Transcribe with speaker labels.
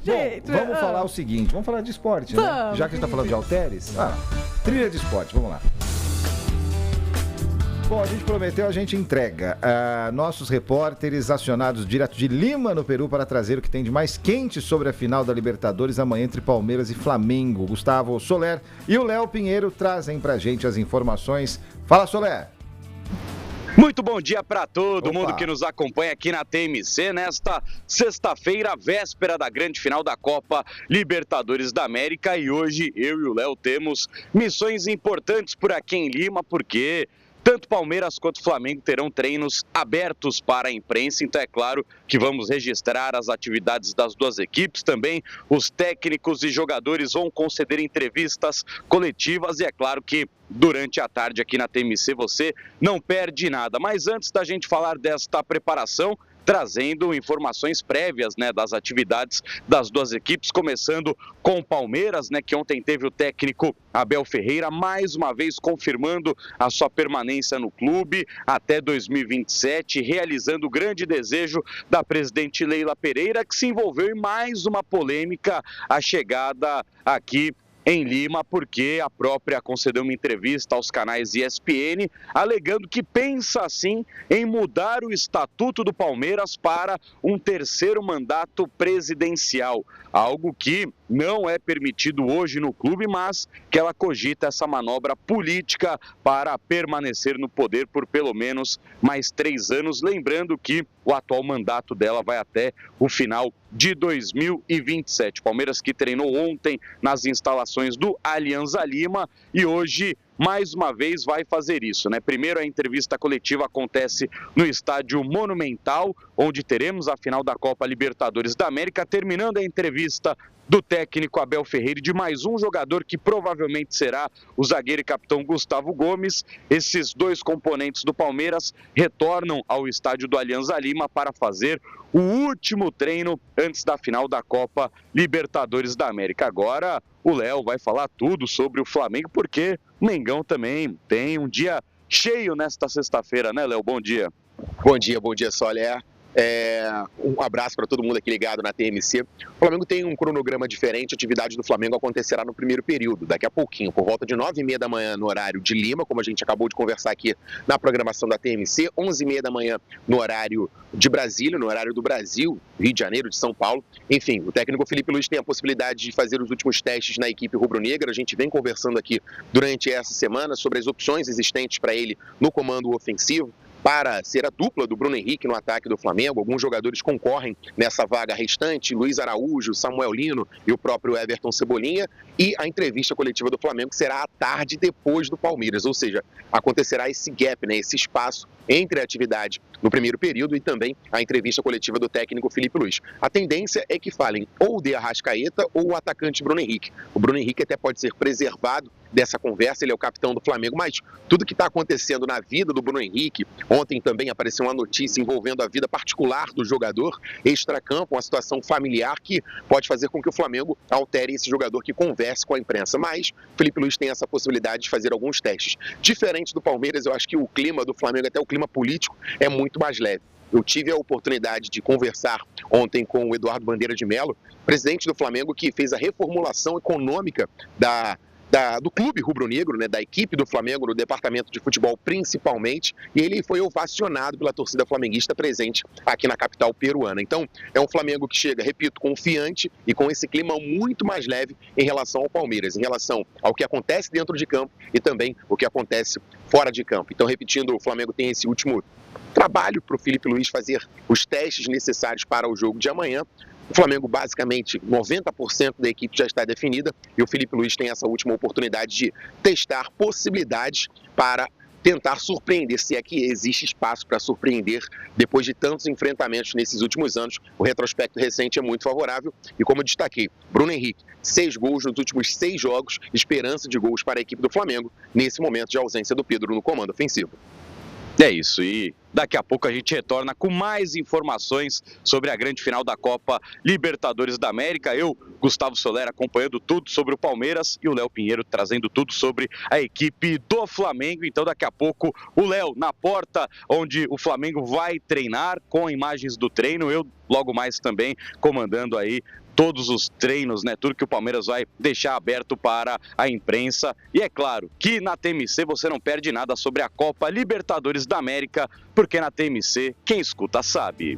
Speaker 1: jeito.
Speaker 2: Bom, vamos falar o seguinte, vamos falar de esporte, né? Já que a gente tá falando de halteres, trilha de esporte, vamos lá. Bom, a gente prometeu, a gente entrega. Nossos repórteres acionados direto de Lima, no Peru, para trazer o que tem de mais quente sobre a final da Libertadores amanhã entre Palmeiras e Flamengo. Gustavo Soler e o Léo Pinheiro trazem pra gente as informações. Fala, Soler!
Speaker 3: Muito bom dia para todo mundo que nos acompanha aqui na TMC nesta sexta-feira, véspera da grande final da Copa Libertadores da América. E hoje eu e o Léo temos missões importantes por aqui em Lima, porque tanto Palmeiras quanto Flamengo terão treinos abertos para a imprensa, então é claro que vamos registrar as atividades das duas equipes. Também os técnicos e jogadores vão conceder entrevistas coletivas e é claro que durante a tarde aqui na TMC você não perde nada. Mas antes da gente falar desta preparação, trazendo informações prévias, das atividades das duas equipes, começando com o Palmeiras, que ontem teve o técnico Abel Ferreira, mais uma vez confirmando a sua permanência no clube até 2027, realizando o grande desejo da presidente Leila Pereira, que se envolveu em mais uma polêmica, a chegada aqui em Lima, porque a própria concedeu uma entrevista aos canais ESPN, alegando que pensa, sim, em mudar o estatuto do Palmeiras para um terceiro mandato presidencial, algo que não é permitido hoje no clube, mas que ela cogita essa manobra política para permanecer no poder por pelo menos mais 3 anos, lembrando que o atual mandato dela vai até o final de 2027. Palmeiras que treinou ontem nas instalações do Alianza Lima e hoje mais uma vez vai fazer isso, Primeiro a entrevista coletiva acontece no estádio Monumental, onde teremos a final da Copa Libertadores da América, terminando a entrevista do técnico Abel Ferreira e de mais um jogador que provavelmente será o zagueiro e capitão Gustavo Gomes. Esses dois componentes do Palmeiras retornam ao estádio do Alianza Lima para fazer o último treino antes da final da Copa Libertadores da América. Agora o Léo vai falar tudo sobre o Flamengo, porque o Mengão também tem um dia cheio nesta sexta-feira, Léo? Bom dia.
Speaker 4: Bom dia, Soler. Um abraço para todo mundo aqui ligado na TMC. O Flamengo tem um cronograma diferente, a atividade do Flamengo acontecerá no primeiro período, daqui a pouquinho, por volta de 9h30 da manhã no horário de Lima, como a gente acabou de conversar aqui na programação da TMC, 11h30 da manhã no horário de Brasília, no horário do Brasil, Rio de Janeiro, de São Paulo. Enfim, o técnico Felipe Luiz tem a possibilidade de fazer os últimos testes na equipe rubro-negra. A gente vem conversando aqui durante essa semana sobre as opções existentes para ele no comando ofensivo, para ser a dupla do Bruno Henrique no ataque do Flamengo. Alguns jogadores concorrem nessa vaga restante, Luiz Araújo, Samuel Lino e o próprio Everton Cebolinha, e a entrevista coletiva do Flamengo será à tarde depois do Palmeiras, ou seja, acontecerá esse gap, esse espaço entre a atividade no primeiro período e também a entrevista coletiva do técnico Felipe Luiz. A tendência é que falem ou de Arrascaeta ou o atacante Bruno Henrique. O Bruno Henrique até pode ser preservado dessa conversa, ele é o capitão do Flamengo, mas tudo que está acontecendo na vida do Bruno Henrique, ontem também apareceu uma notícia envolvendo a vida particular do jogador, extracampo, uma situação familiar que pode fazer com que o Flamengo altere esse jogador que converse com a imprensa, mas Felipe Luiz tem essa possibilidade de fazer alguns testes. Diferente do Palmeiras, eu acho que o clima do Flamengo, até o clima político, é muito mais leve. Eu tive a oportunidade de conversar ontem com o Eduardo Bandeira de Mello, presidente do Flamengo, que fez a reformulação econômica do clube rubro-negro, da equipe do Flamengo, no departamento de futebol principalmente, e ele foi ovacionado pela torcida flamenguista presente aqui na capital peruana. Então, é um Flamengo que chega, repito, confiante e com esse clima muito mais leve em relação ao Palmeiras, em relação ao que acontece dentro de campo e também o que acontece fora de campo. Então, repetindo, o Flamengo tem esse último trabalho para o Felipe Luiz fazer os testes necessários para o jogo de amanhã. O Flamengo, basicamente, 90% da equipe já está definida e o Felipe Luiz tem essa última oportunidade de testar possibilidades para tentar surpreender, se é que existe espaço para surpreender depois de tantos enfrentamentos nesses últimos anos. O retrospecto recente é muito favorável e, como eu destaquei, Bruno Henrique, 6 gols nos últimos 6 jogos, esperança de gols para a equipe do Flamengo nesse momento de ausência do Pedro no comando ofensivo.
Speaker 3: É isso, e daqui a pouco a gente retorna com mais informações sobre a grande final da Copa Libertadores da América. Eu, Gustavo Soler, acompanhando tudo sobre o Palmeiras e o Léo Pinheiro trazendo tudo sobre a equipe do Flamengo. Então daqui a pouco o Léo na porta onde o Flamengo vai treinar com imagens do treino. Eu logo mais também comandando aí todos os treinos, né? Tudo que o Palmeiras vai deixar aberto para a imprensa. E é claro que na TMC você não perde nada sobre a Copa Libertadores da América, porque na TMC quem escuta sabe.